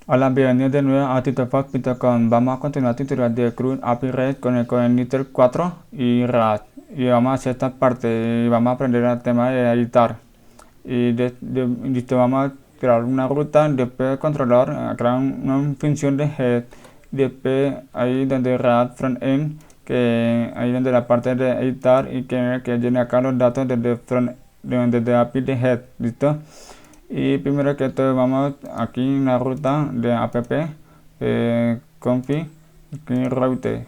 Hola, bienvenidos de nuevo a tutorial.com. Vamos a continuar el tutorial de CRUD API REST con el CodeIgniter 4 y React. Y vamos a hacer esta parte y vamos a aprender el tema de editar. Y listo, vamos a crear una ruta, después controlar, crear una función de head. Después ahí donde React Frontend, que ahí donde la parte de editar y que llene acá los datos desde API de head. ¿Listo? Y primero que todo vamos aquí en la ruta de app config aquí route,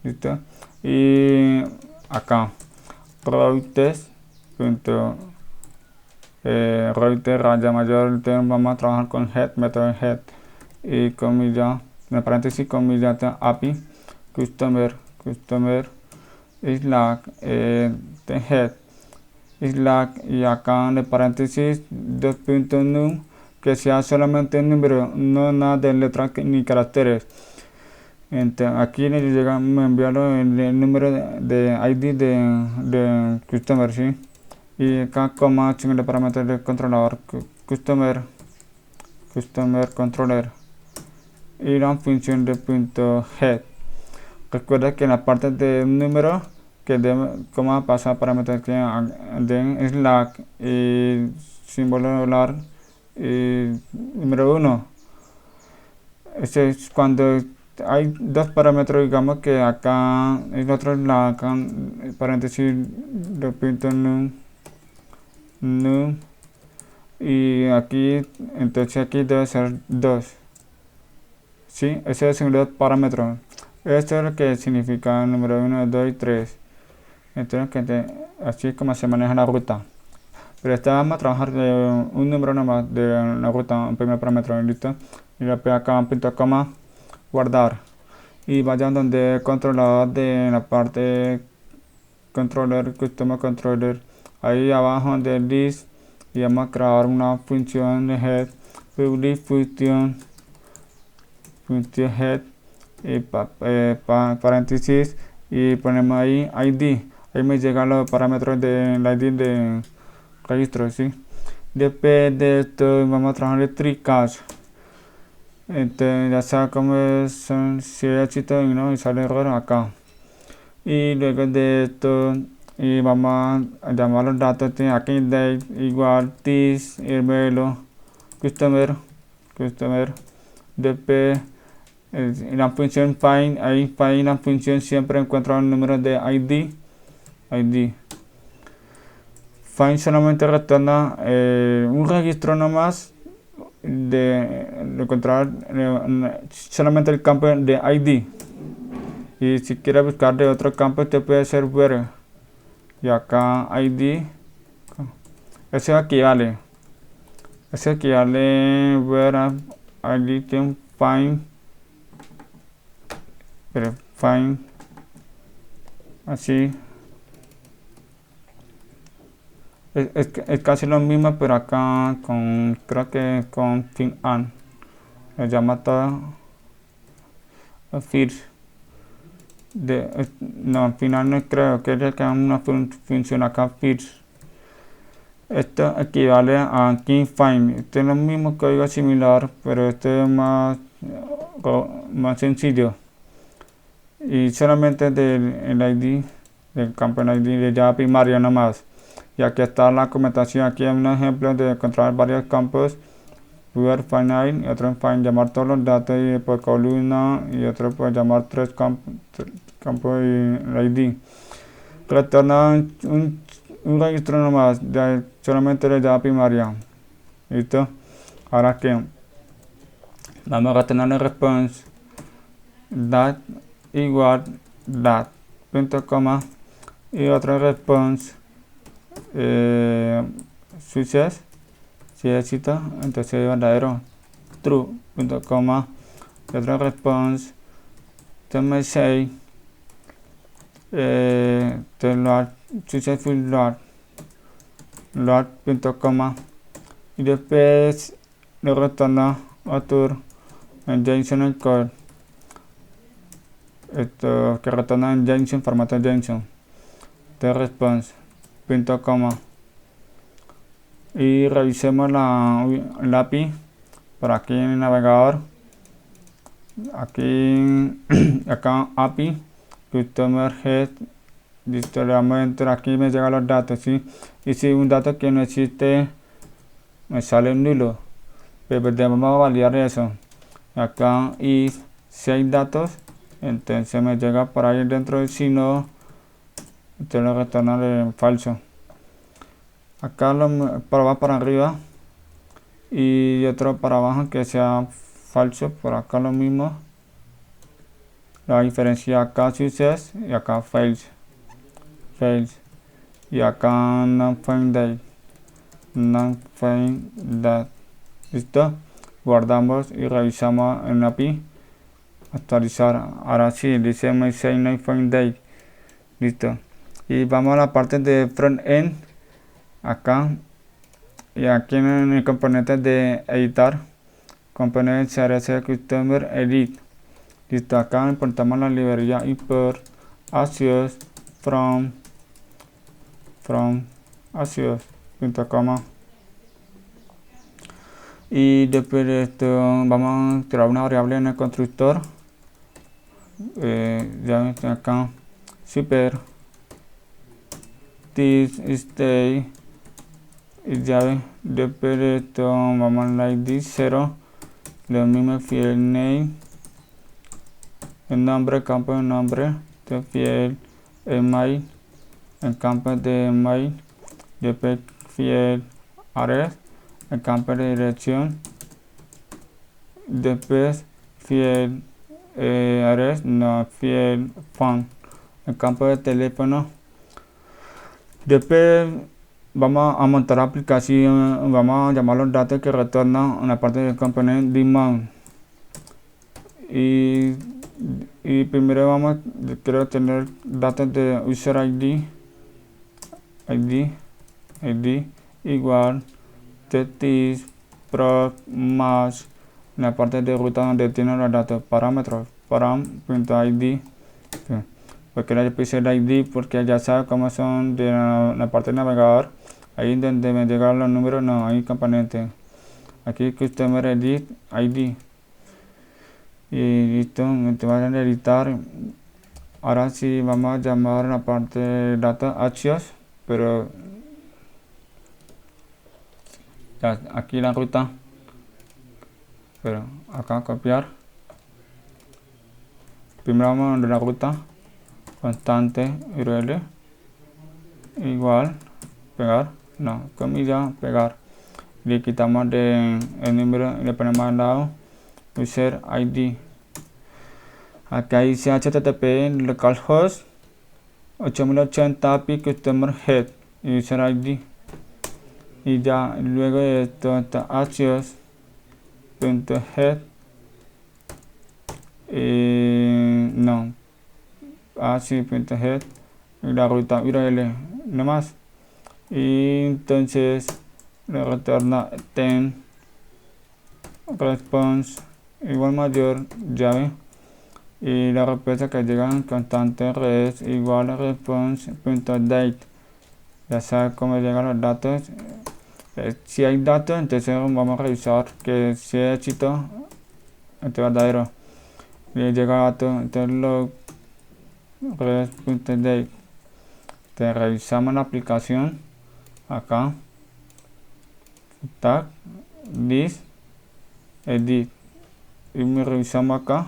listo, y acá routes punto route raya mayor, vamos a trabajar con head, método head y comilla en paréntesis comilla API customer slack the head slack y acá en paréntesis 2.num que sea solamente un número, no nada de letras ni caracteres. Entonces, aquí me enviaron el número de ID de customer, ¿sí? Y acá coma chingo de parámetros de controlador customer controller y la función de punto head. Recuerda que en la parte de número que cómo pasar parámetros que de slack y símbolo dólar y número 1. Ese es cuando hay dos parámetros, digamos que acá el otro slack paréntesis de punto num y aquí, entonces aquí debe ser 2. ¿Sí? Ese es el segundo parámetro. Esto es lo que significa el número 1, 2 y 3. Entonces, así es como se maneja la ruta. Pero esta vamos a trabajar de un número nomás de la ruta, un primer parámetro, listo. Y le pega acá un punto coma, guardar. Y vayan donde controlador de la parte controller, customer controller. Ahí abajo de list y vamos a crear una función de head, public function head y paréntesis y ponemos ahí ID. Ahí me llegan los parámetros del ID de registro, ¿sí? Después de esto vamos a trabajar el tricache. Entonces ya sabes cómo son, si hay éxito y sale error acá. Y luego de esto y vamos a llamar los datos aquí date igual this y el velo customer después la función find, ahí find la función siempre encuentra el número de ID. Find solamente retorna un registro nomás de encontrar solamente el campo de ID. Y si quieres buscar de otro campo, te puede ser where. Y acá ID. Eso equivale where ID can find así. Es casi lo mismo, pero acá creo que con fin an se llama todo first no, final no creo que es que una función acá first. Esto equivale a aquí find. Este es lo mismo, código similar, pero este es más sencillo y solamente del ID del campo en ID de llave primaria nomás. Y aquí está la documentación. Aquí hay un ejemplo de encontrar varios campos. Where find y otro find llamar todos los datos y por columna y otro puede llamar tres campos y ID. Retorna un registro nomás solamente de llave primaria. ¿Listo? Ahora que vamos a retornar el response that igual that punto coma y otro response success si éxito, entonces es verdadero true punto coma y otro response me say the load successful load punto coma y después le retorna otro en JSON el code, esto que retorna en JSON, formato JSON de response punto coma y revisemos la API por aquí en el navegador. aquí acá API customer head, listo, le vamos a entrar aquí, me llegan los datos, ¿sí? Y si un dato que no existe me sale nulo, pero vamos a validar eso. Acá y si hay datos, entonces me llega por ahí dentro, si no, entonces lo retorna el falso. Acá va para arriba y otro para abajo que sea falso, por acá lo mismo. La diferencia acá success y acá fails. Y acá no find that. ¿Listo? Guardamos y revisamos en API. Actualizar. Ahora sí, dice my say no find date. Listo. Y vamos a la parte de front-end. Acá. Y aquí en el componente de editar. Componente CRS Customer Edit. Listo. Acá importamos la librería import Axios from Axios.com. Y después de esto vamos a crear una variable en el constructor. Ya está acá super this stay y llave. Después de esto vamos a la id 0, lo mismo field name, el nombre, campo de nombre de field email, el campo de email, después field address, el campo de dirección, después field address, no field phone, el campo de teléfono. Después vamos a montar la aplicación, vamos a llamar los datos que retornan en la parte del componente demand. Y primero quiero tener datos de user ID igual tetis proc match en la parte de ruta donde tiene los datos parámetros param.id. Porque le puse el ID porque ya sabe cómo son de la parte del navegador. Ahí donde me llegan los números, no hay componente. Aquí customer edit ID. Y listo, me te van a editar. Ahora sí vamos a llamar la parte de data axios, pero ya, aquí la ruta. Pero acá copiar. Primero vamos a la ruta. Constante URL igual pegar, no, comilla, pegar, le quitamos el número y le ponemos al lado user ID. Acá dice http localhost 8080 API customer head y user ID. Y ya luego de esto está axios.head no así.head y la ruta URL nomás. Y entonces le retorna 10 response igual mayor llave y la respuesta que llega en constante res igual response.date. Ya sabes cómo llegan los datos. Si hay datos, entonces vamos a revisar que si es éxito, este verdadero. Y llega dato, entonces lo res.date. Te revisamos la aplicación acá, tag this edit y me revisamos acá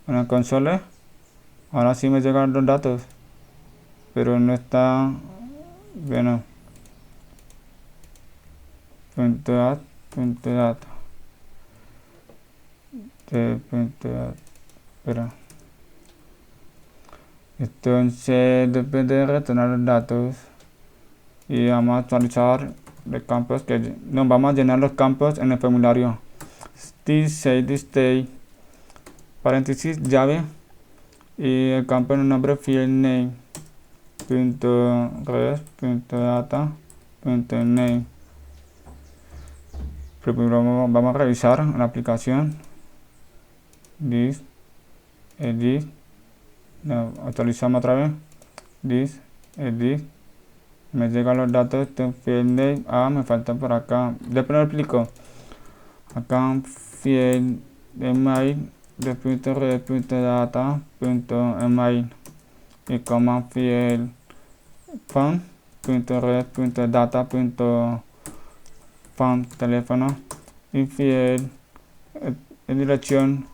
en la consola. Ahora sí me llegan los datos, pero no está bueno. .dat espera. Entonces después de retornar los datos y vamos a actualizar los campos que nos vamos a llenar los campos en el formulario. Stay paréntesis llave y el campo en el nombre field name .res.data.name. Primero vamos a revisar la aplicación this edit. No, actualizamos otra vez this edit. Me llegan los datos de field name. Me falta por acá. Después lo explico. Acá field email de .red.data.email y coma fiel phone.red.data.phone teléfono y fiel en dirección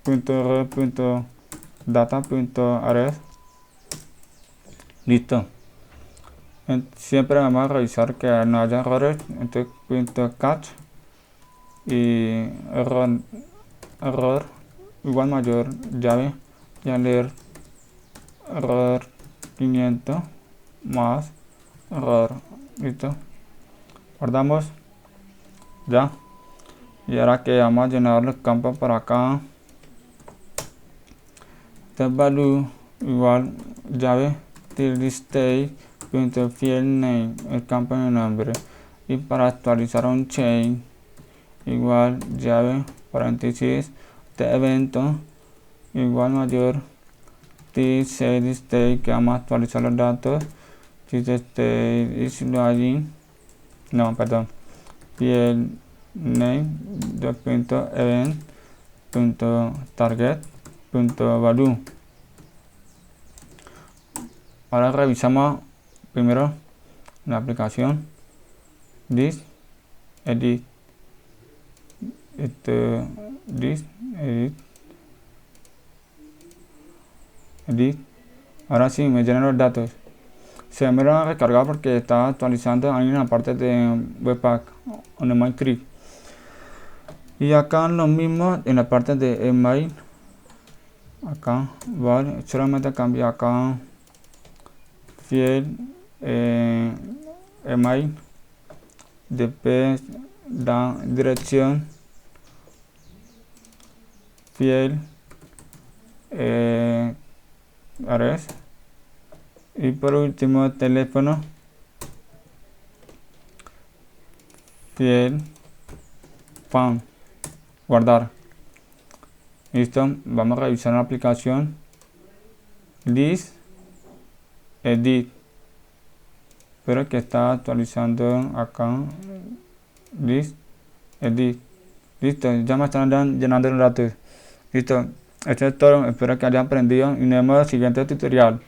.red.data.address. Listo. Siempre vamos a revisar que no haya errores. Entonces .catch y error igual mayor llave y al leer error 500 más error. Listo. Guardamos ya. Y ahora que vamos a llenar los campos por acá. Value igual llave state.fielname, el campo de nombre, y para actualizar un chain igual llave paréntesis de evento igual mayor state que vamos a actualizar los datos, state is loading, no perdón, field name .event.target.value. Ahora revisamos primero la aplicación this edit ahora sí me llenan los datos. Se me lo han recargado porque estaba actualizando ahí en la parte de webpack en el MyCRUD. Y acá lo mismo en la parte de email. Acá vale, solamente cambia acá fiel email después la dirección fiel address y por último teléfono fiel phone. Guardar. Listo, vamos a revisar la aplicación list edit, pero que está actualizando acá list edit. Listo, ya me están llenando los datos. Listo, esto es todo, espero que hayan aprendido y nos vemos en el siguiente tutorial.